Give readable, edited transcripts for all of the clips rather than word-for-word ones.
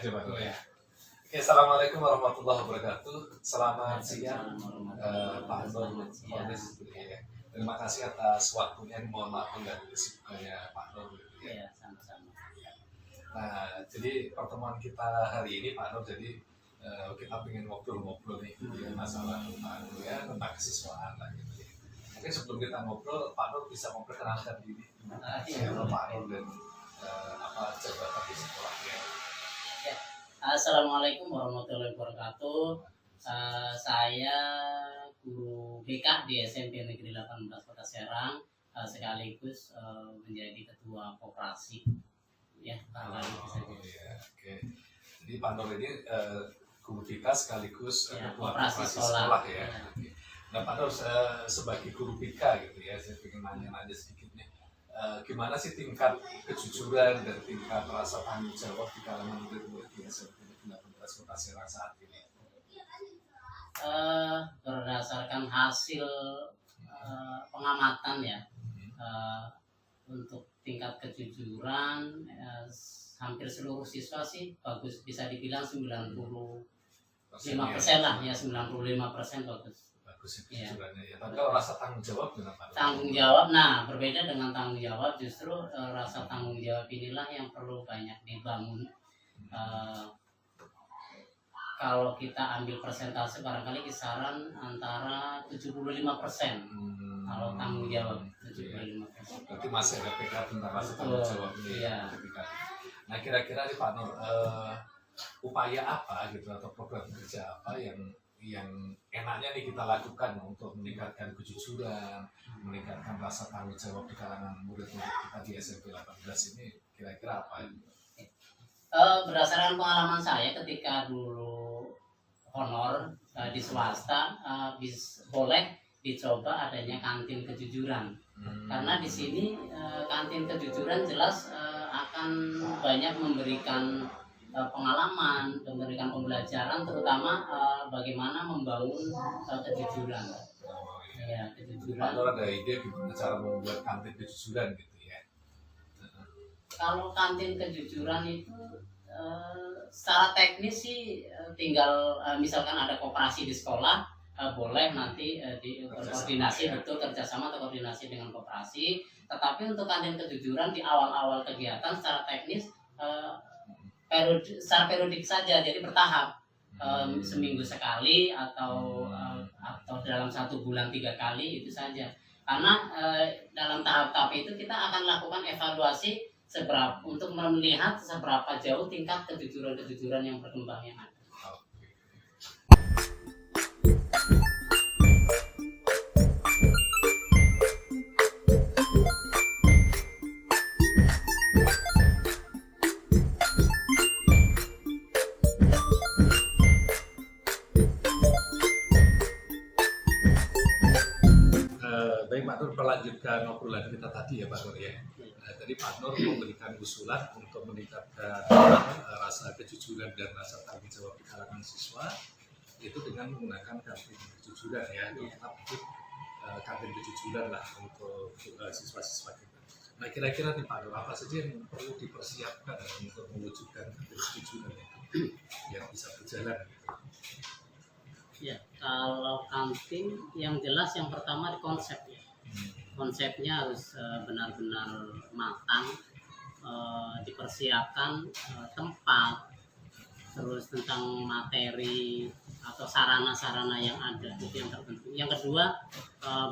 aja Pak Nur ya. Oke, assalamualaikum warahmatullahi wabarakatuh. Selamat siang Pak Nur. Terima kasih atas waktunya. Mohon maaf mengganggu kesibukannya Pak Nur. Iya, sama-sama. Nah, jadi pertemuan kita hari ini Pak Nur, jadi kita ingin ngobrol-ngobrol nih ya, masalah Pak Nur ya, tentang kesiswaan lah gitu ya. Mungkin sebelum kita ngobrol, Pak Nur bisa memperkenalkan diri. Siapa Pak Nur dan apa jabatan di sekolahnya. Ya. Assalamualaikum warahmatullahi wabarakatuh. Saya guru BK di SMP Negeri 18 Kota Serang, sekaligus menjadi ketua koperasi. Ya, ya, oke. Jadi Pak Nur ini guru BK sekaligus ya, ketua koperasi sekolah ya. Ya. Nah Pak Nur, sebagai guru BK gitu ya, saya ingin nanya sedikit nih. Gimana sih tingkat kejujuran dan tingkat rasa tanggung jawab di kalangan murid-murid di SMP 18 Kota Serang saat ini? Berdasarkan hasil pengamatan ya, untuk tingkat kejujuran hampir seluruh siswa sih bagus, bisa dibilang 95% lah ya, 95% bagus. Ya. Tapi kalau rasa tanggung jawab kenapa? Tanggung jawab, nah berbeda dengan tanggung jawab, justru rasa tanggung jawab inilah yang perlu banyak dibangun. Kalau kita ambil persentase barangkali kisaran antara 75%. Kalau tanggung jawab 75%. Berarti masih ada PR tentang rasa tanggung jawab ini. Iya. Nah kira-kira nih Pak Nur, upaya apa gitu atau program kerja apa yang enaknya nih kita lakukan untuk meningkatkan kejujuran, meningkatkan rasa tanggung jawab di kalangan murid-murid kita di SMP 18 ini, kira-kira apa? Berdasarkan pengalaman saya ketika dulu honor di swasta, boleh dicoba adanya kantin kejujuran. Karena di sini kantin kejujuran jelas akan banyak memberikan pengalaman, memberikan pembelajaran, terutama bagaimana membangun kejujuran. Ya, kejujuran. Kalau ada ide gimana cara membuat kantin kejujuran gitu ya? Kalau kantin kejujuran itu secara teknis sih tinggal misalkan ada koperasi di sekolah, boleh nanti koordinasi betul, kerjasama atau koordinasi dengan koperasi. Tetapi untuk kantin kejujuran di awal-awal kegiatan secara teknis secara periodik saja, jadi bertahap, seminggu sekali atau dalam 1 bulan 3 kali, itu saja. Karena dalam tahap-tahap itu kita akan lakukan evaluasi untuk melihat seberapa jauh tingkat kejujuran yang berkembang yang ada. Baik Pak Nur, melanjutkan obrolan kita tadi ya Pak Nur ya. Tadi Pak Nur memberikan usulan untuk meningkatkan rasa kejujuran dan rasa tanggung jawab di kalangan siswa itu dengan menggunakan kantin kejujuran ya. Kita bikin kantin kejujuran lah untuk siswa-siswa kita. Nah kira-kira nih Pak Nur, apa saja yang perlu dipersiapkan untuk mewujudkan kantin kejujuran itu yang bisa berjalan gitu? Ya, kalau kantin yang jelas yang pertama di konsep ya. Konsepnya harus benar-benar matang, dipersiapkan tempat, terus tentang materi atau sarana-sarana yang ada, itu yang terpenting. Yang kedua,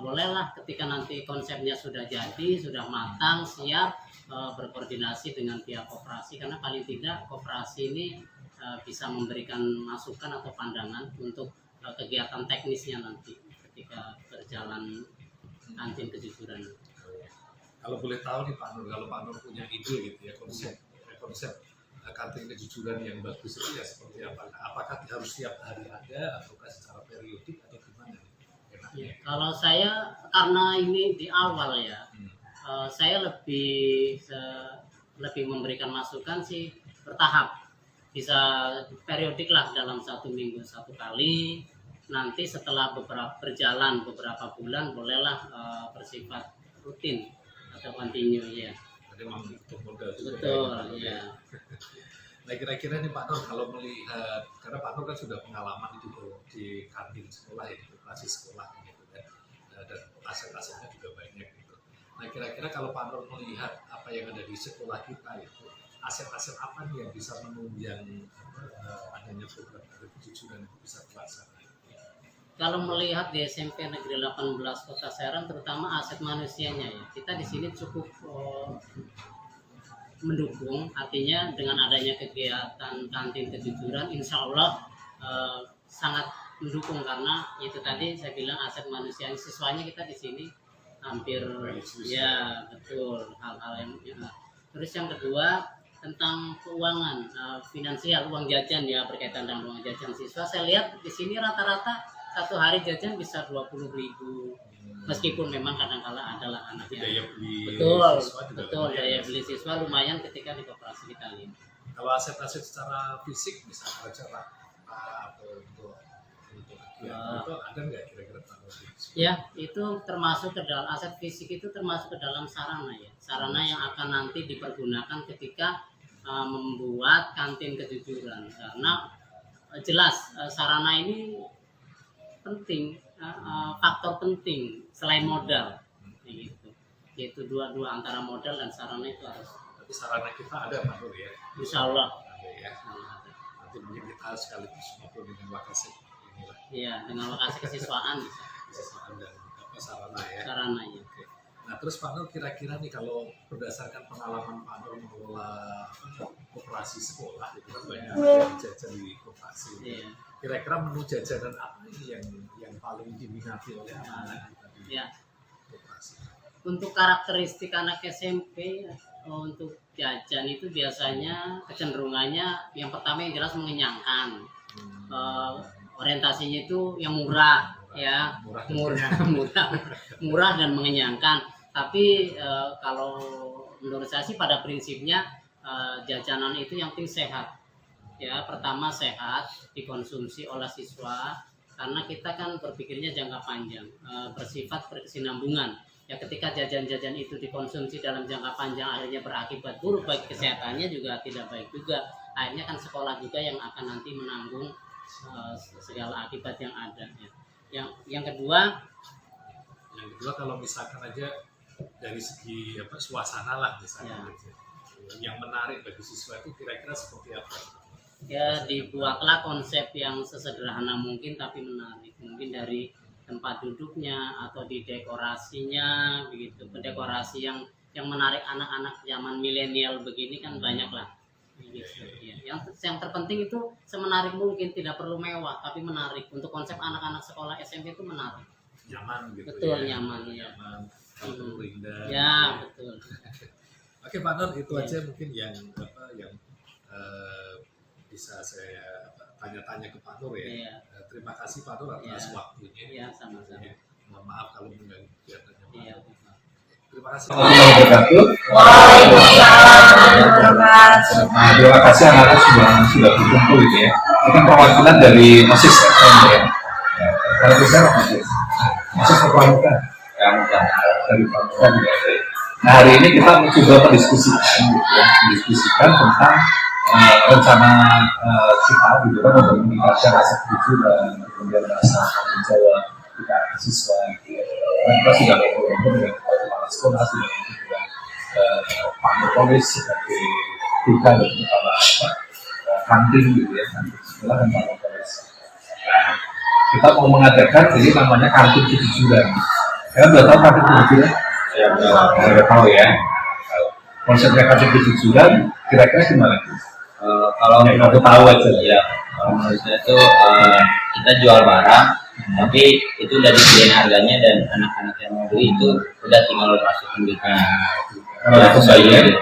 bolehlah ketika nanti konsepnya sudah jadi, sudah matang, siap, berkoordinasi dengan pihak koperasi, karena paling tidak koperasi ini bisa memberikan masukan atau pandangan untuk kegiatan teknisnya nanti ketika berjalan kantin kejujuran. Kalau boleh tahu nih Pak Nur, kalau Pak Nur punya ide gitu ya, konsep kantin kejujuran yang bagus itu ya seperti apa? Apakah harus setiap hari ada ataukah secara periodik atau gimana? Ya, kalau saya karena ini di awal ya, saya lebih memberikan masukan sih bertahap, bisa periodik lah, dalam 1 minggu 1 kali. Nanti setelah berjalan beberapa bulan bolehlah bersifat rutin atau continue ya. Jadi memang butuh modal juga. Betul ya. Nah kira-kira nih Pak Nur kalau melihat, karena Pak Nur kan sudah pengalaman itu di kantin sekolah ya, di koperasi sekolah gitu kan, dan aset-asetnya juga banyak gitu. Nah kira-kira kalau Pak Nur melihat apa yang ada di sekolah kita itu, aset-aset apa nih yang bisa menunjang adanya program kejujuran itu bisa terlaksana? Kalau melihat di SMP Negeri 18 Kota Serang, terutama aset manusianya ya, kita di sini cukup mendukung, artinya dengan adanya kegiatan kantin kejujuran insya Allah sangat mendukung, karena itu tadi saya bilang aset manusia siswanya kita di sini hampir ya betul hal-hal yang terus yang kedua tentang keuangan finansial, uang jajan ya, berkaitan dengan uang jajan siswa, saya lihat di sini rata-rata satu hari jajan bisa 20.000, meskipun memang kadang-kala adalah anaknya. Daya beli Betul, siswa juga betul lumayan. daya beli siswa lumayan ketika di koperasi kita lihat. Kalau aset-aset secara fisik misalnya acara atau untuk kegiatan itu ada nggak kira-kira Pak Nur? Ya, itu termasuk ke dalam aset fisik, itu termasuk ke dalam sarana ya. Sarana yang akan nanti dipergunakan ketika membuat kantin kejujuran. Karena jelas sarana ini penting, faktor penting selain modal. Gitu. Yaitu dua antara modal dan sarana itu harus. Tapi sarana kita ada Pak Nur ya? Insya Allah. Ada ya. Nanti mungkin kita sekaligus ngobrol dengan Wakasek inilah. Iya, dengan lokasi kesiswaan bisa. Kesesaan dan sarana ya. Sarananya. Oke. Nah terus Pak Nur kira-kira nih kalau berdasarkan pengalaman Pak Nur mengelola koperasi sekolah itu kan banyak yang jajan di koperasi. Iya. Kira-kira menu jajanan apa ini yang paling diminati oleh anak-anak kita di Ya. koperasi? Untuk karakteristik anak SMP untuk jajan itu biasanya kecenderungannya yang pertama yang jelas mengenyangkan. Orientasinya itu yang murah ya, murah dan mengenyangkan. Tapi kalau menurut saya sih pada prinsipnya jajanan itu yang penting sehat. Ya, pertama sehat dikonsumsi oleh siswa karena kita kan berpikirnya jangka panjang, bersifat berkesinambungan. Ya ketika jajan-jajan itu dikonsumsi dalam jangka panjang akhirnya berakibat buruk bagi kesehatannya juga tidak baik juga. Akhirnya kan sekolah juga yang akan nanti menanggung segala akibat yang ada. Ya. Yang kedua kalau misalkan aja dari segi suasana lah misalnya, yang menarik bagi siswa itu kira-kira seperti apa? Ya dibuatlah konsep yang sesederhana mungkin tapi menarik, mungkin dari tempat duduknya atau di dekorasinya begitu, dekorasi yang menarik anak-anak zaman milenial begini kan banyak lah. Gitu, ya. Yang terpenting itu semenarik mungkin, tidak perlu mewah tapi menarik. Untuk konsep anak-anak sekolah SMP itu menarik, nyaman gitu. betul ya. Nyaman ya. Indah. Ya betul. Oke Pak Nur, itu aja mungkin yang bisa saya tanya-tanya ke Pak Nur ya. Ya. Terima kasih Pak Nur atas waktunya. Ya sama-sama. Mohon maaf kalau mengganggu kegiatannya Pak. Ya. Terima kasih. Nah, terima kasih anak-anak sudah berkumpul gitu ya. Ini kan perwakilan dari OSIS ya. Kalau bisa OSIS pramuka dari pramuka juga. Nah hari ini kita mencoba mendiskusikan tentang rencana kita gitu kan untuk meningkatkan rasa kejujuran, kemudian rasa tanggung jawab kita siswa. Kita sudah berkumpul dengan kepala sekolah, sudah dengan Pak Polis sebagai tiga dan kepala kantin gitu ya, kantin sekolah dan Pak Polis. Nah, kita mau mengadakan ini namanya kantin kejujuran. Kalian sudah tahu kantin kejujuran? Ya, sudah tahu ya. Konsepnya kantin kejujuran kira-kira gimana? Kalau aku tahu aja ya, menurut saya itu kita jual barang, tapi itu udah disediain harganya dan anak-anak yang mau beli itu udah tinggal masukin duitnya. Kalau ada kembalian,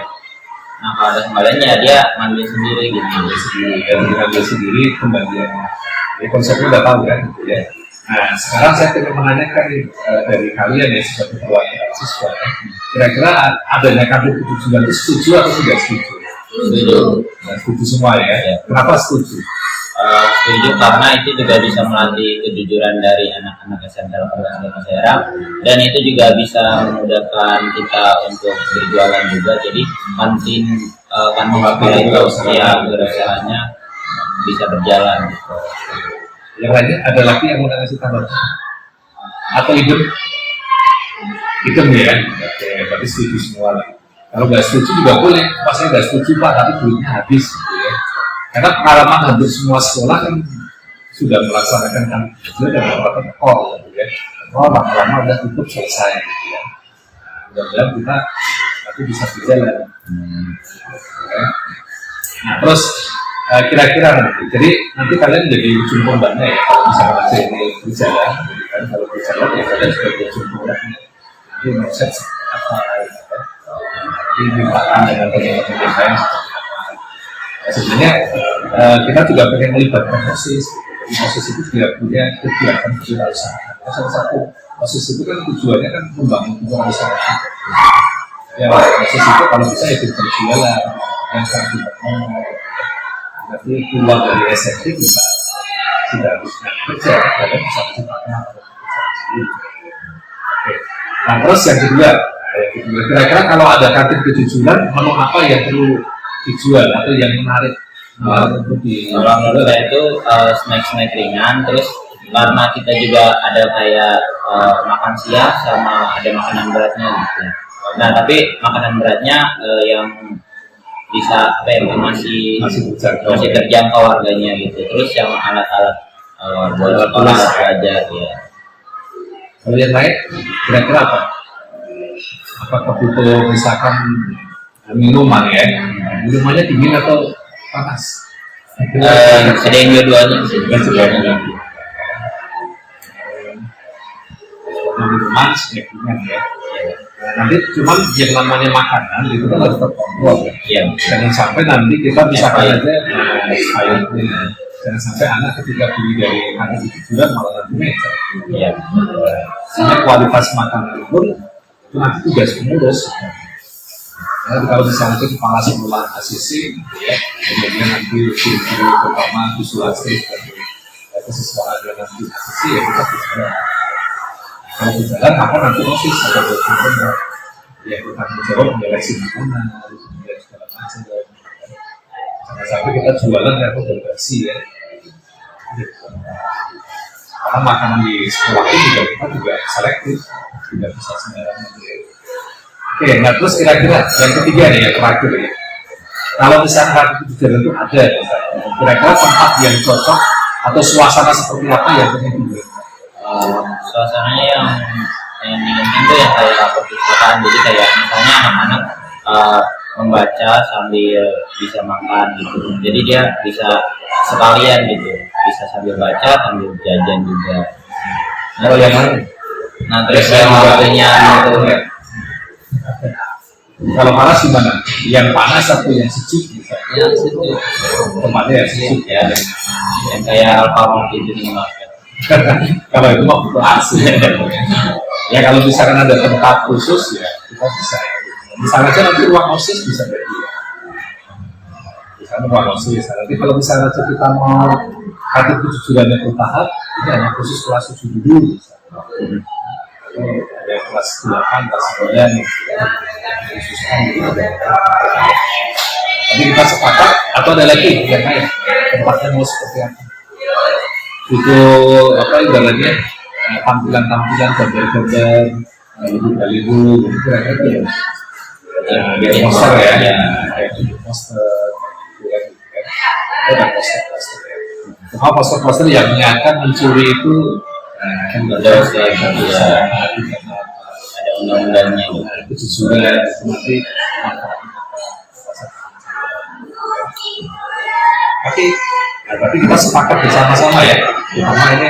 Nah kalau ada kembaliannya dia ngambil sendiri gitu. dan diambil sendiri kembaliannya. Jadi konsepnya udah tahu kan? Ya. Nah sekarang saya ingin menanyakan dari kalian ya sebagai perwakilan siswa, kira-kira adanya kantin kejujuran itu setuju atau tidak setuju? Setuju. Nah, setuju semua ya. Kenapa setuju? Setuju karena itu juga bisa melatih kejujuran dari anak-anak SMP Kota Serang dan itu juga bisa memudahkan kita untuk berjualan juga. Jadi kantin kantin sekolah itu ya berusahanya bisa berjalan gitu. Yang lainnya ada lagi yang mau ngasih tambahan atau hidup ya? Oke, berarti setuju semua lah. Kalau nggak setuju juga boleh, pas saya nggak setuju Pak, tapi duitnya habis gitu ya. Karena pengalaman hampir semua sekolah kan sudah melaksanakan kan dan melakukan call gitu ya. Oh lama-lama udah tutup selesai gitu ya. Mudah-mudahan kita nanti bisa berjalan. Oke. Nah terus kira-kira nanti, jadi nanti kalian jadi ujung tombaknya ya kalau misalkan aja ini berjalan, gitu kan kalau berjalan ya kalian sebagai ujung tombaknya. Jadi mindset apa? Gitu, jadi dipakai dengan teman-teman yang lain seperti apa? Sebenarnya kita juga pengen melibatkan OSIS. Jadi OSIS itu tidak punya kegiatan kewirausahaan. Salah satu OSIS itu kan tujuannya kan membangun kewirausahaan. Ya OSIS itu kalau bisa ya berjualan, yang kan tidak ngomong. Tapi keluar dari SMP bisa tidak harus kerja, dan bisa menciptakan sendiri. Oke. Nah terus yang kedua, kira-kira kalau ada kantin kejujuran, menu apa yang perlu dijual atau yang menarik untuk di? Kalau menurut saya itu snack ringan, terus karena kita juga ada kayak makan siang sama ada makanan beratnya gitu. Nah tapi makanan beratnya yang bisa apa ya masih terjangkau harganya gitu. Terus yang alat-alat buat sekolah belajar ya. Kalau yang lain, kira-kira apa? Apakah butuh misalkan minuman ya? Minumannya dingin atau panas? Ada yang dua-duanya sih. Minuman snacknya ya. Nanti cuman yang namanya makanan itu kan harus terkontrol ya. Iya. Jangan sampai nanti kita misalkan aja sayurnya. Jangan sampai anak ketika beli dari kantin kejujuran malah nanti meja. Iya. Sehingga kualitas makanan pun itu nanti tugas pengurus. Ya, kalau misalnya itu kepala sekolah ACC, ya, kemudian nanti guru pertama Sulastri sebagai kesiswaan dengan ACC ya kita bisa. Kalau berjalan apa nanti OSIS atau dosen ya kita menjawab menyeleksi makanan, kemudian segala macam. Jangan sampai kita jualan ya berbasi ya. Karena makanan di sekolah itu juga kita juga selektif, tidak bisa sembarangan. Oke, nah terus kira-kira yang ketiga nih yang terakhir ya. Kalau misalnya kantin kejujuran itu ada, kira-kira tempat yang cocok atau suasana seperti apa yang penting dulu? Suasananya yang diinginkan itu yang kayak perpustakaan, jadi kayak misalnya anak-anak membaca sambil bisa makan gitu, jadi dia bisa sekalian gitu, bisa sambil baca sambil jajan juga. Kalau yang lain? Nah terus yang waktunya itu kalau panas gimana? Yang panas atau yang sejuk? yang situ Tempatnya yang sejuk ya, yang kayak Alfamart itu nih mas. Kalau itu mah butuh asli. Ya kalau misalkan ada tempat khusus ya kita bisa. Misalnya aja nanti ruang OSIS bisa jadi. Misalnya ruang OSIS. Nanti kalau misalnya aja kita mau kantin kejujurannya bertahap, ini hanya khusus kelas 7 dulu. Ada kelas 8, kelas 9 khususkan gitu. Nanti kita sepakat atau ada lagi yang lain tempatnya mau seperti apa? Itu apa ibaratnya tampilan-tampilan gambar-gambar ibu-ibu kira-kira ya. Ada poster ya, kayak poster, ada poster-poster ya. Cuma poster-poster yang niatkan mencuri itu kan ada undang-undangnya. Itu sudah nanti Oke, nah, berarti kita sepakat bersama-sama ya. Karena ini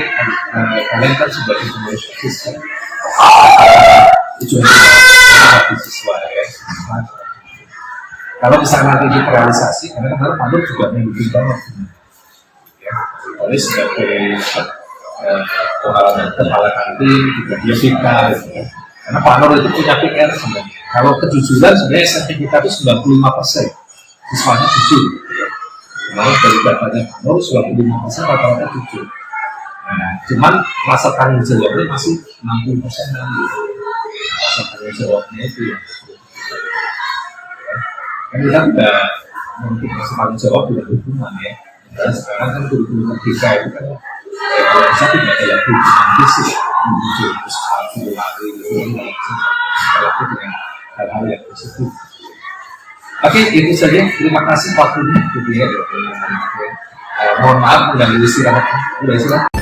kalian kan sebagai pengurus OSIS kan tujuan kita siswa ya. Kalau misalnya nanti terrealisasi, karena kemarin Pak Nur juga mendukung banget. Ya, oleh sebagai kepala kantin juga dia pikir, gitu ya. Karena Pak Nur itu punya PR sebenarnya. Kalau kejujuran sebenarnya SMP kita itu 95% siswanya jujur. Nah, dari datanya Pak Nur 95% rata-rata jujur. Nah, cuman rasa tanggung jawabnya masih 60% nanti. Rasa tanggung jawabnya itu yang Kan kita udah mungkin masih tanggung jawab dengan hubungan ya. Karena sekarang kan kurikulum merdeka itu kan kalau bisa tidak ada hubungan fisik menuju prestasi lari gitu kalau dengan hal-hal yang positif. Oke, itu saja. Terima kasih waktunya, gitu ya. Mohon maaf mengganggu istirahat. Udah istirahat.